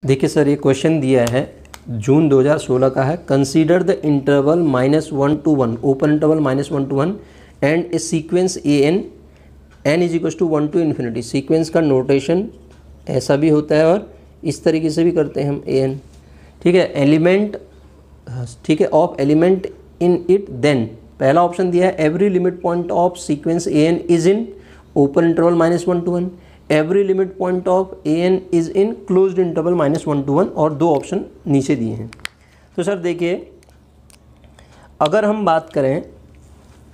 देखिए सर, ये क्वेश्चन दिया है जून 2016 का है। Consider the interval -1 to 1, open interval -1 to 1 and a sequence n is equal to 1 to infinity. Sequence का नोटेशन ऐसा भी होता है और इस तरीके से भी करते हैं हम an, ठीक है। एलिमेंट, ठीक है, of element in it, then पहला ऑप्शन दिया है every limit point of sequence an is in open interval -1 to 1, every limit point of an is in closed interval -1 to 1, और दो ऑप्शन नीचे दिए हैं। तो सर देखिए, अगर हम बात करें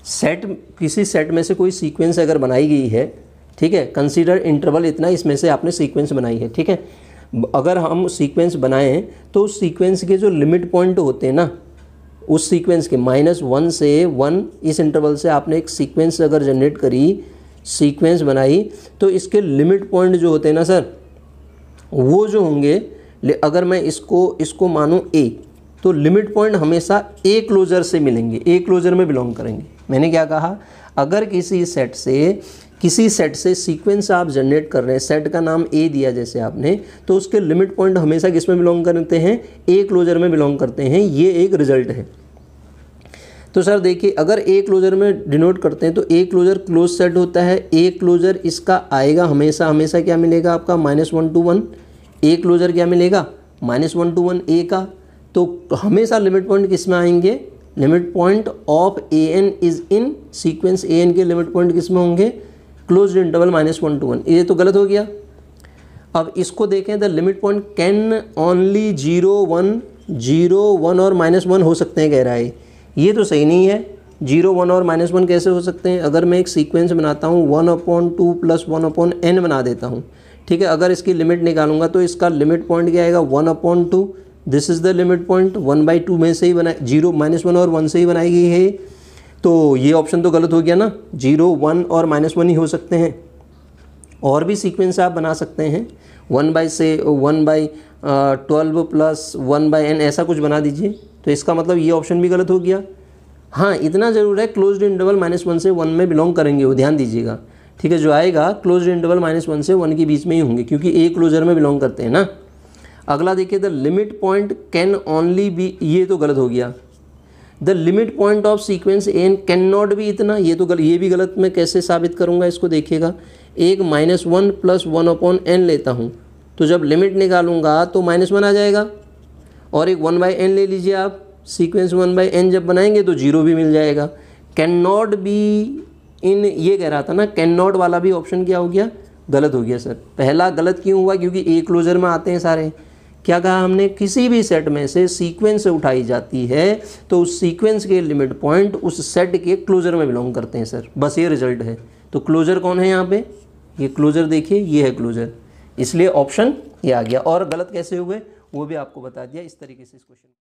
सेट, किसी सेट में से कोई सीक्वेंस अगर बनाई गई है, ठीक है, कंसीडर इंटरवल इतना, इसमें से आपने सीक्वेंस बनाई है, ठीक है। अगर हम सीक्वेंस बनाएं तो उस सीक्वेंस के जो लिमिट पॉइंट होते हैं ना, उस सीक्वेंस के -1 से 1, इस इंटरवल से आपने एक सीक्वेंस अगर जनरेट करी, सीक्वेंस बनाई, तो इसके लिमिट पॉइंट जो होते हैं ना सर, वो जो होंगे, अगर मैं इसको मानूं a, तो लिमिट पॉइंट हमेशा a क्लोजर से मिलेंगे, a क्लोजर में बिलोंग करेंगे। मैंने क्या कहा, अगर किसी सेट से सीक्वेंस आप जनरेट कर रहे हैं, सेट का नाम a दिया जैसे आपने, तो उसके लिमिट पॉइंट हमेशा किस में बिलोंग करते हैं, a क्लोजर में बिलोंग करते हैं। ये एक रिजल्ट है। तो सर देखिए, अगर ए क्लोजर में डिनोट करते हैं तो ए क्लोजर क्लोज सेट होता है। ए क्लोजर इसका आएगा हमेशा क्या मिलेगा आपका, -1 to 1। ए क्लोजर क्या मिलेगा, -1 to 1 ए का। तो हमेशा लिमिट पॉइंट किस में आएंगे, limit point of an is in sequence an के लिमिट पॉइंट किस में होंगे, क्लोज्ड इंटरवल -1 to 1। ये तो गलत हो गया। अब इसको देखें, the limit point can only 0, 1 और -1 हो सकते हैं, कह रहा है। ये तो सही नहीं है। 0, 1 और -1 कैसे हो सकते हैं? अगर मैं एक सीक्वेंस बनाता हूँ 1/2 + 1/n बना देता हूँ, ठीक है। अगर इसकी लिमिट निकालूंगा तो इसका लिमिट पॉइंट क्या आएगा, 1/2। This is the limit point, 1/2 में से ही बना, 0, -1 और 1 से ही बनाई गई है। तो ये ऑप्शन तो गलत हो गया ना, 0, 1 और -1 ही हो सकते हैं। और भी सीक्वेंस आप बना सकते हैं, 1/12 + 1/n, ऐसा कुछ बना दीजिए। तो इसका मतलब ये ऑप्शन भी गलत हो गया। हाँ, इतना ज़रूर है, क्लोज्ड इंटरवल -1 से 1 में बिलोंग करेंगे वो, ध्यान दीजिएगा, ठीक है। जो आएगा क्लोज्ड इंटरवल -1 से 1 के बीच में ही होंगे, क्योंकि ए क्लोजर में बिलोंग करते हैं ना। अगला देखिए, the limit point can only be, ये तो गलत हो गया। The limit point of sequence n can not be इतना, ये तो गलत, ये भी गलत। मैं कैसे साबित करूँगा इसको, देखिएगा। एक -1 + 1/n लेता हूँ, तो जब लिमिट निकालूंगा तो -1 आ जाएगा। और एक 1/n ले लीजिए आप, सीक्वेंस 1/n जब बनाएंगे तो 0 भी मिल जाएगा। कैन नॉट बी इन, ये कह रहा था ना, कैन नॉट वाला भी ऑप्शन क्या हो गया, गलत हो गया सर। पहला गलत क्यों हुआ, क्योंकि ए क्लोजर में आते हैं सारे। क्या कहा हमने, किसी भी सेट में से सीक्वेंस उठाई जाती है तो उस सीक्वेंस के लिमिट पॉइंट उस सेट के क्लोजर में बिलोंग करते हैं सर, बस ये रिजल्ट है। तो क्लोजर कौन है यहाँ पे, ये क्लोजर देखिए, ये है क्लोजर, इसलिए ऑप्शन ये आ गया। और गलत कैसे हुए वो भी आपको बता दिया इस तरीके से इस क्वेश्चन।